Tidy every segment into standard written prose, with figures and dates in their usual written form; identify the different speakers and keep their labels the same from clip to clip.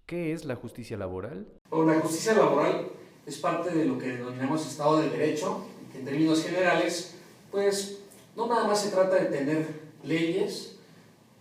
Speaker 1: ¿Qué es la justicia laboral?
Speaker 2: Bueno, la justicia laboral es parte de lo que denominamos Estado de Derecho, que en términos generales, pues no nada más se trata de tener leyes,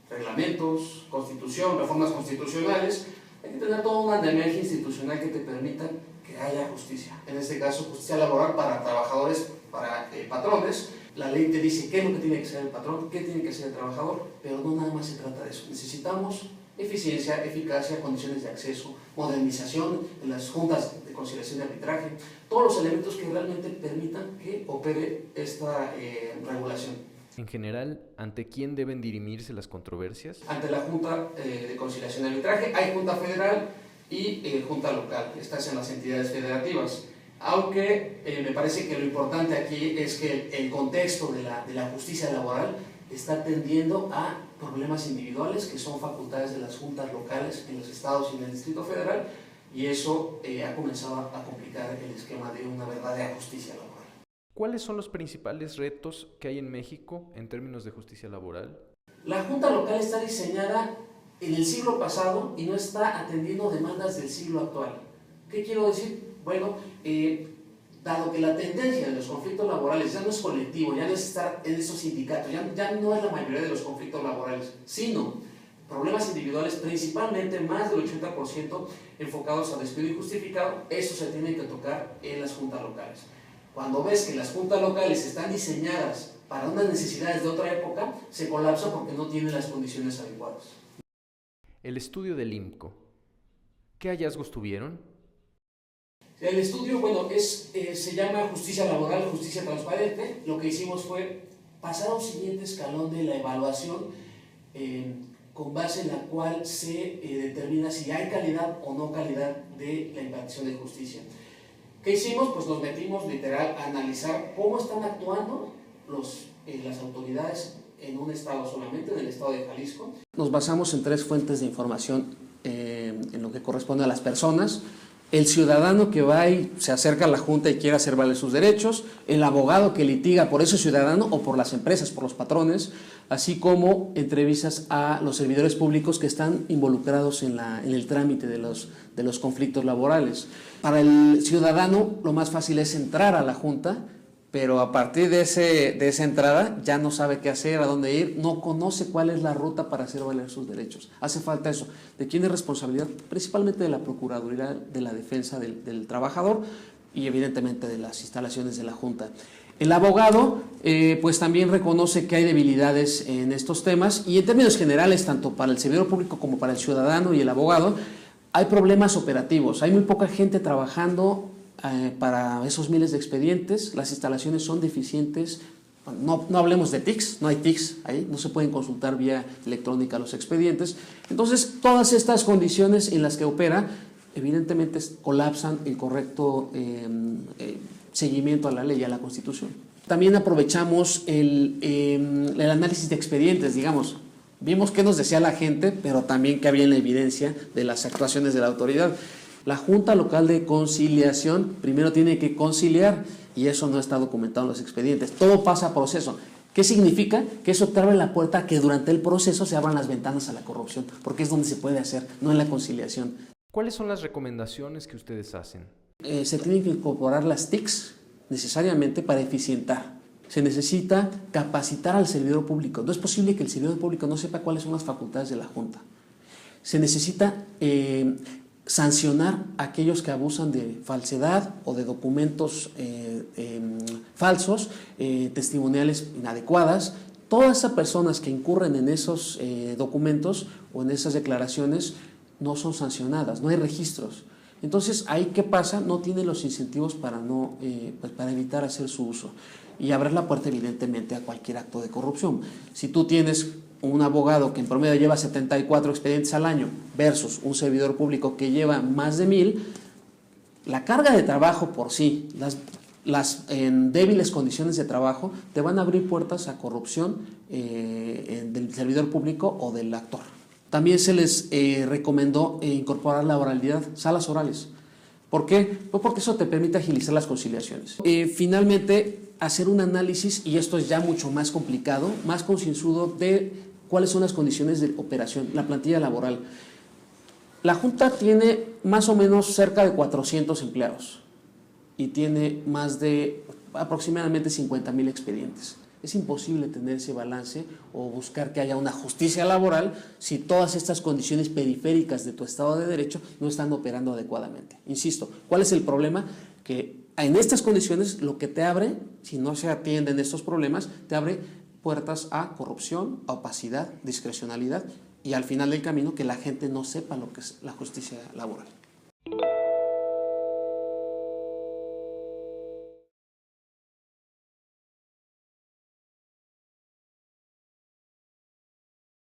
Speaker 2: reglamentos, constitución, reformas constitucionales, hay que tener toda una andamiaje institucional que te permita que haya justicia. En este caso, justicia laboral para trabajadores, para patrones. La ley te dice qué es lo que tiene que ser el patrón, qué tiene que ser el trabajador, pero no nada más se trata de eso. Necesitamos eficiencia, eficacia, condiciones de acceso, modernización de las juntas de conciliación de arbitraje, todos los elementos que realmente permitan que opere esta regulación.
Speaker 1: En general, ¿ante quién deben dirimirse las controversias?
Speaker 2: Ante la Junta de Conciliación de Arbitraje. Hay Junta Federal y Junta Local, estas en las entidades federativas. Aunque me parece que lo importante aquí es que el contexto de la justicia laboral está tendiendo a problemas individuales que son facultades de las juntas locales en los estados y en el Distrito Federal, y eso ha comenzado a complicar el esquema de una verdadera justicia laboral.
Speaker 1: ¿Cuáles son los principales retos que hay en México en términos de justicia laboral?
Speaker 2: La junta local está diseñada en el siglo pasado y no está atendiendo demandas del siglo actual. ¿Qué quiero decir? Bueno, dado que la tendencia de los conflictos laborales ya no es colectivo, ya no es estar en esos sindicatos, ya no es la mayoría de los conflictos laborales, sino problemas individuales, principalmente más del 80% enfocados a despido injustificado, eso se tiene que tocar en las juntas locales. Cuando ves que las juntas locales están diseñadas para unas necesidades de otra época, se colapsa porque no tienen las condiciones adecuadas.
Speaker 1: El estudio del IMCO. ¿Qué hallazgos tuvieron?
Speaker 2: El estudio, bueno, se llama Justicia Laboral, Justicia Transparente. Lo que hicimos fue pasar a un siguiente escalón de la evaluación con base en la cual se determina si hay calidad o no calidad de la impartición de justicia. ¿Qué hicimos? Pues nos metimos literal a analizar cómo están actuando las autoridades en un estado solamente, en el estado de Jalisco. Nos basamos en 3 fuentes de información en lo que corresponde a las personas: el ciudadano que va y se acerca a la junta y quiere hacer valer sus derechos, el abogado que litiga por ese ciudadano o por las empresas, por los patrones, así como entrevistas a los servidores públicos que están involucrados en el trámite de los conflictos laborales. Para el ciudadano lo más fácil es entrar a la junta, pero a partir de esa entrada ya no sabe qué hacer, a dónde ir, no conoce cuál es la ruta para hacer valer sus derechos. Hace falta eso. ¿De quién es responsabilidad? Principalmente de la Procuraduría de la Defensa del Trabajador y evidentemente de las instalaciones de la Junta. El abogado pues también reconoce que hay debilidades en estos temas, y en términos generales, tanto para el servidor público como para el ciudadano y el abogado, hay problemas operativos. Hay muy poca gente trabajando para esos miles de expedientes, las instalaciones son deficientes. No hablemos de TICs, no hay TICs ahí, no se pueden consultar vía electrónica los expedientes. Entonces, todas estas condiciones en las que opera, evidentemente colapsan el correcto seguimiento a la ley y a la Constitución. También aprovechamos el análisis de expedientes, digamos. Vimos qué nos decía la gente, pero también que había en la evidencia de las actuaciones de la autoridad. La Junta Local de Conciliación primero tiene que conciliar, y eso no está documentado en los expedientes. Todo pasa a proceso. ¿Qué significa? Que eso te abre la puerta a que durante el proceso se abran las ventanas a la corrupción, porque es donde se puede hacer, no en la conciliación.
Speaker 1: ¿Cuáles son las recomendaciones que ustedes hacen?
Speaker 2: Se tienen que incorporar las TICs necesariamente para eficientar. Se necesita capacitar al servidor público. No es posible que el servidor público no sepa cuáles son las facultades de la Junta. Se necesita sancionar a aquellos que abusan de falsedad o de documentos falsos, testimoniales inadecuadas. Todas esas personas que incurren en esos documentos o en esas declaraciones no son sancionadas, no hay registros. Entonces, ¿ahí qué pasa? No tiene los incentivos para evitar hacer su uso y abrir la puerta evidentemente a cualquier acto de corrupción. Si tú tienes un abogado que en promedio lleva 74 expedientes al año versus un servidor público que lleva más de 1000, la carga de trabajo por sí, las débiles condiciones de trabajo te van a abrir puertas a corrupción del servidor público o del actor. También se les recomendó incorporar la oralidad, salas orales. ¿Por qué? Pues porque eso te permite agilizar las conciliaciones. Finalmente, hacer un análisis, y esto es ya mucho más complicado, más concienzudo de cuáles son las condiciones de operación, la plantilla laboral. La Junta tiene más o menos cerca de 400 empleados y tiene más de aproximadamente 50,000 expedientes. Es imposible tener ese balance o buscar que haya una justicia laboral si todas estas condiciones periféricas de tu Estado de Derecho no están operando adecuadamente. Insisto, ¿cuál es el problema? Que en estas condiciones lo que te abre, si no se atienden estos problemas, te abre puertas a corrupción, a opacidad, discrecionalidad y al final del camino que la gente no sepa lo que es la justicia laboral.